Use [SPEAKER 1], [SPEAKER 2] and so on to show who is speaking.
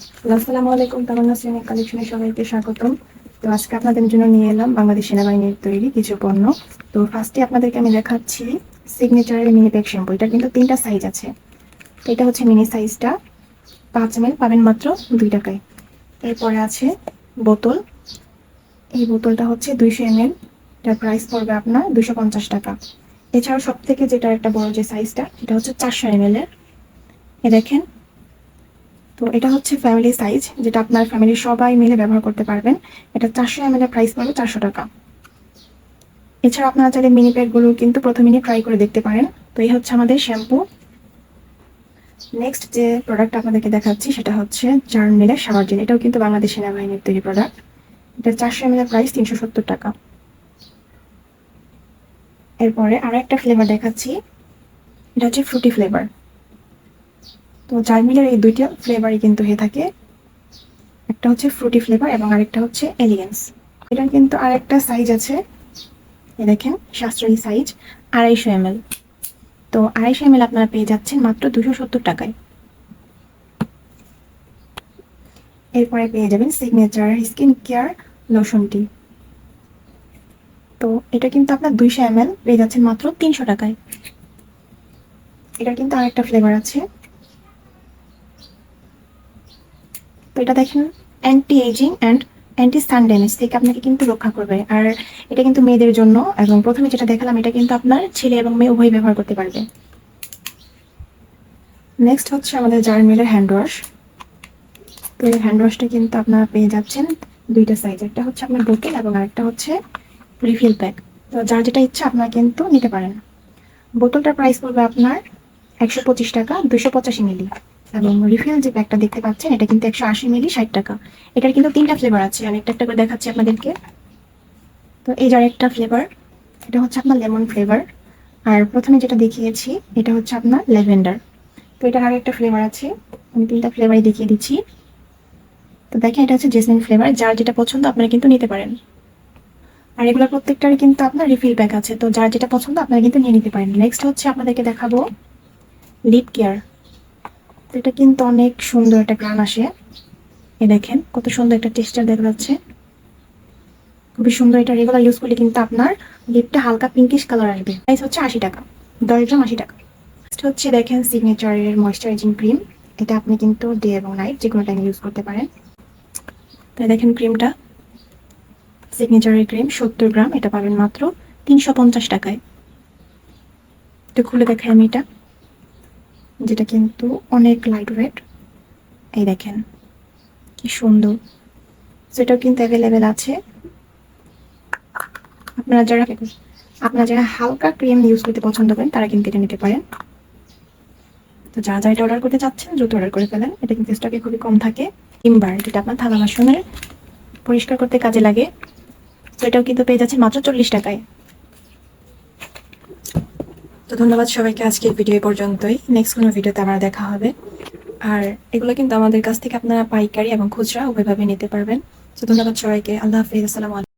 [SPEAKER 1] আসসালামু আলাইকুম, তামান্না সিনিক কালেকশনে সবাইকে স্বাগতম। তো আজকে আপনাদের জন্য নিয়ে এলাম বাংলাদেশ সেনাবাহিনীর তৈরি কিছু পণ্য। তো ফার্স্টে আপনাদেরকে আমি দেখাচ্ছি সিগনেচারের মিনি প্যাক শ্যাম্পু। এটা কিন্তু 3টা সাইজ আছে। তো এটা হচ্ছে মিনি সাইজটা, 5 ml, পাবেন মাত্র 2 টাকায়। এরপরে আছে বোতল। এই বোতলটা হচ্ছে 200 ml, এটার প্রাইস পড়বে আপনার 250 টাকা। এছাড়াও সব থেকে যেটা একটা বড় যে সাইজটা, সেটা হচ্ছে 400 ml এর। এ দেখেন, তো এটা হচ্ছে ফ্যামিলি সাইজ, যেটা আপনার ফ্যামিলির সবাই মিলে ব্যবহার করতে পারবেন। এটা 400 ml এর প্রাইস পড়বে 400 টাকা। এছাড়া আপনারা চাইলে মিনি প্যাকগুলো কিন্তু প্রথমে ট্রাই করে দেখতে পারেন। তো এই হচ্ছে আমাদের শ্যাম্পু। নেক্সট যে প্রোডাক্ট আপনাদেরকে দেখাচ্ছি সেটা হচ্ছে জার্নিলের শাওয়ার জেল। এটাও কিন্তু বাংলাদেশ সেনাবাহিনীর তৈরি প্রোডাক্ট। এটা 400 ml এর প্রাইস 370 টাকা। এরপরে আরো একটা ফ্লেভার দেখাচ্ছি, এটা হচ্ছে ফ্রুটি ফ্লেভার। তো জার্নিলের এই দুইটা ফ্লেভারই কিন্তু হয়ে থাকে, একটা হচ্ছে ফ্রুটি ফ্লেভার এবং আরেকটা হচ্ছে এলিগেন্স। এটার কিন্তু আরেকটা সাইজ আছে, এই দেখেন, সাশ্রয়ী সাইজ 250 ml। তো 250 ml আপনারা পেয়ে যাচ্ছেন মাত্র 270 টাকায়। এরপরে পেয়ে যাবেন সিগনেচার স্কিন কেয়ার লোশনটি। তো এটা কিন্তু আপনার 200 ml পেয়ে যাচ্ছেন মাত্র 300 টাকায়। এটার কিন্তু আরেকটা ফ্লেভার আছে। তো এটা দেখেন, anti aging and anti sun damage থেকে আপনাকে কিন্তু রক্ষা করবে। আর এটা কিন্তু মেয়েদের জন্য, এবং প্রথমে যেটা দেখালাম এটা কিন্তু আপনার ছেলে এবং মেয়ে উভয় ব্যবহার করতে পারবে। নেক্সট হচ্ছে আমাদের জার্নিলের হ্যান্ড ওয়াশ। তো এই হ্যান্ড ওয়াশটা কিন্তু আপনারা পেয়ে যাচ্ছেন দুইটা সাইজ, একটা হচ্ছে আপনার বোতল এবং আরেকটা হচ্ছে রিফিল প্যাক। তো যার যেটা ইচ্ছা আপনারা কিন্তু নিতে পারেন। বোতলটার প্রাইস পড়বে আপনার 125 টাকা, 285 মিলি। এবং রিফিল যে প্যাকটা দেখতে পাচ্ছেন এটা কিন্তু 180 মিলি, 60 টাকা। এটার কিন্তু 3টা ফ্লেভার আছে, আমি একটা একটা করে দেখাচ্ছি আপনাদেরকে। তো এই যার একটা ফ্লেভার, এটা হচ্ছে আপনার লেমন ফ্লেভার। আর প্রথমে যেটা দেখিয়েছি এটা হচ্ছে আপনার ল্যাভেন্ডার। তো এটার আরো একটা ফ্লেভার আছে, আমি 3টা ফ্লেভারই দেখিয়ে দিচ্ছি। তো দেখেন, এটা হচ্ছে জেসমিন ফ্লেভার। যার যেটা পছন্দ আপনারা কিন্তু নিতে পারেন। আর এগুলোর প্রত্যেকটারই কিন্তু আপনার রিফিল প্যাক আছে, তো যার যেটা পছন্দ আপনারা কিন্তু নিয়ে নিতে পারেন। নেক্সট হচ্ছে আপনাদেরকে দেখাবো লিপ কেয়ার। তো এটা কিন্তু অনেক সুন্দর একটা ঘ্রাণ আসে। এই দেখেন কত সুন্দর একটা টেক্সচার দেখা যাচ্ছে, খুবই সুন্দর। এটা রেগুলার ইউজ করলে কিন্তু আপনার লিপটা হালকা পিঙ্কিশ কালার আসবে। প্রাইস হচ্ছে 80 টাকা, 10 গ্রাম 80 টাকা। নেক্সট হচ্ছে দেখেন সিগনেচারের ময়েশ্চারাইজিং ক্রিম। এটা আপনি কিন্তু ডে এবং নাইট যে কোনো টাইমে ইউজ করতে পারেন। তো দেখেন ক্রিমটা, সিগনেচারের ক্রিম 70 গ্রাম, এটা পাবেন মাত্র 350 টাকায়। তো খুলে দেখাই আমি এটা, যেটা কিন্তু অনেক লাইট ওয়েট। এই দেখেন কি সুন্দর। সেটাও কিন্তু অ্যাভেলেবেল আছে। আপনারা যারা আপনারা যারা হালকা ক্রিম ইউজ করতে পছন্দ করেন তারা কিন্তু এটা নিতে পারেন। তো যারা যারা এটা অর্ডার করতে চাচ্ছেন দ্রুত অর্ডার করে ফেলেন, এটা কিন্তু স্টকে খুবই কম থাকে। টিম্বার, যেটা আপনার থালা বাসনের পরিষ্কার করতে কাজে লাগে। তো এটাও কিন্তু পেয়ে যাচ্ছে মাত্র 40 টাকায়। তো ধন্যবাদ সবাইকে, আজকের ভিডিও পর্যন্তই। নেক্সট কোনো ভিডিওতে আবার দেখা হবে। আর এগুলো কিন্তু আমাদের কাছ থেকে আপনারা পাইকারি এবং খুচরা উভয়ভাবে নিতে পারবেন। তো ধন্যবাদ সবাইকে, আল্লাহ হাফিজ, আসসালামু আলাইকুম।